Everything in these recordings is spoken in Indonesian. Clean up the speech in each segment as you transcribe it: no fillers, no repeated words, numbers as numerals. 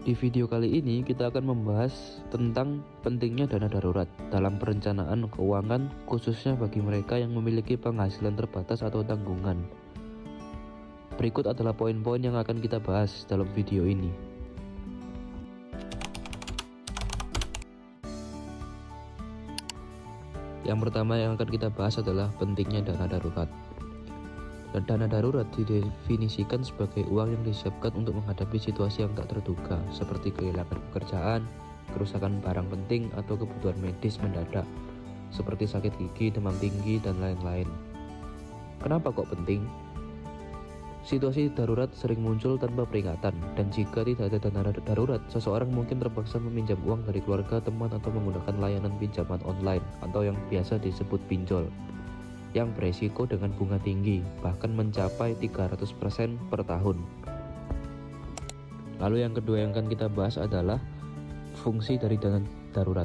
Di video kali ini kita akan membahas tentang pentingnya dana darurat dalam perencanaan keuangan, khususnya bagi mereka yang memiliki penghasilan terbatas atau tanggungan. Berikut adalah poin-poin yang akan kita bahas dalam video ini. Yang pertama yang akan kita bahas adalah pentingnya dana darurat. Dana darurat didefinisikan sebagai uang yang disiapkan untuk menghadapi situasi yang tak terduga, seperti kehilangan pekerjaan, kerusakan barang penting, atau kebutuhan medis mendadak, seperti sakit gigi, demam tinggi, dan lain-lain. Kenapa kok penting? Situasi darurat sering muncul tanpa peringatan, dan jika tidak ada dana darurat, seseorang mungkin terpaksa meminjam uang dari keluarga, teman, atau menggunakan layanan pinjaman online, atau yang biasa disebut pinjol, yang beresiko dengan bunga tinggi, bahkan mencapai 300% per tahun. Lalu yang kedua yang akan kita bahas adalah fungsi dari dana darurat.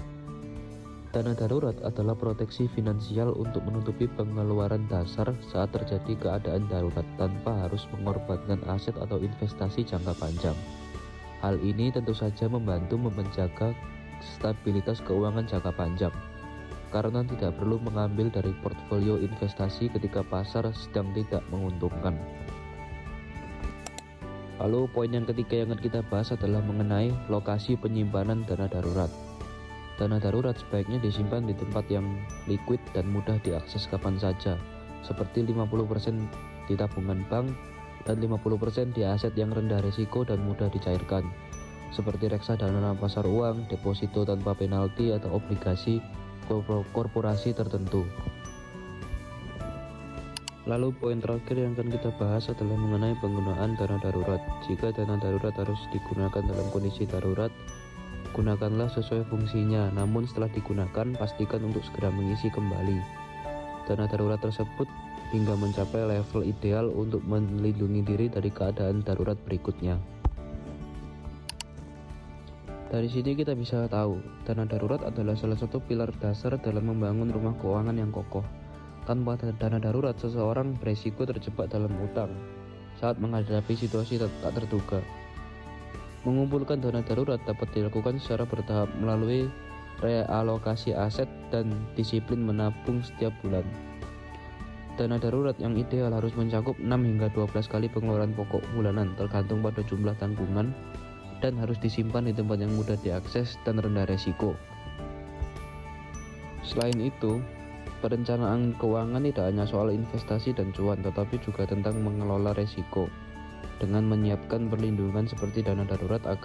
Dana darurat adalah proteksi finansial untuk menutupi pengeluaran dasar saat terjadi keadaan darurat tanpa harus mengorbankan aset atau investasi jangka panjang. Hal ini tentu saja membantu menjaga stabilitas keuangan jangka panjang, karena tidak perlu mengambil dari portfolio investasi ketika pasar sedang tidak menguntungkan. Lalu poin yang ketiga yang akan kita bahas adalah mengenai lokasi penyimpanan dana darurat. Dana darurat sebaiknya disimpan di tempat yang liquid dan mudah diakses kapan saja, seperti 50% di tabungan bank dan 50% di aset yang rendah risiko dan mudah dicairkan, seperti reksadana pasar uang, deposito tanpa penalti, atau obligasi korporasi tertentu. Lalu poin terakhir yang akan kita bahas adalah mengenai penggunaan dana darurat. Jika dana darurat harus digunakan dalam kondisi darurat, gunakanlah sesuai fungsinya, namun setelah digunakan pastikan untuk segera mengisi kembali dana darurat tersebut hingga mencapai level ideal untuk melindungi diri dari keadaan darurat berikutnya. Dari sini kita bisa tahu, dana darurat adalah salah satu pilar dasar dalam membangun rumah keuangan yang kokoh. Tanpa dana darurat, seseorang beresiko terjebak dalam utang saat menghadapi situasi tak terduga. Mengumpulkan dana darurat dapat dilakukan secara bertahap melalui realokasi aset dan disiplin menabung setiap bulan. Dana darurat yang ideal harus mencakup 6 hingga 12 kali pengeluaran pokok bulanan tergantung pada jumlah tanggungan, dan harus disimpan di tempat yang mudah diakses dan rendah resiko. Selain itu, perencanaan keuangan tidak hanya soal investasi dan cuan, tetapi juga tentang mengelola resiko dengan menyiapkan perlindungan seperti dana darurat agar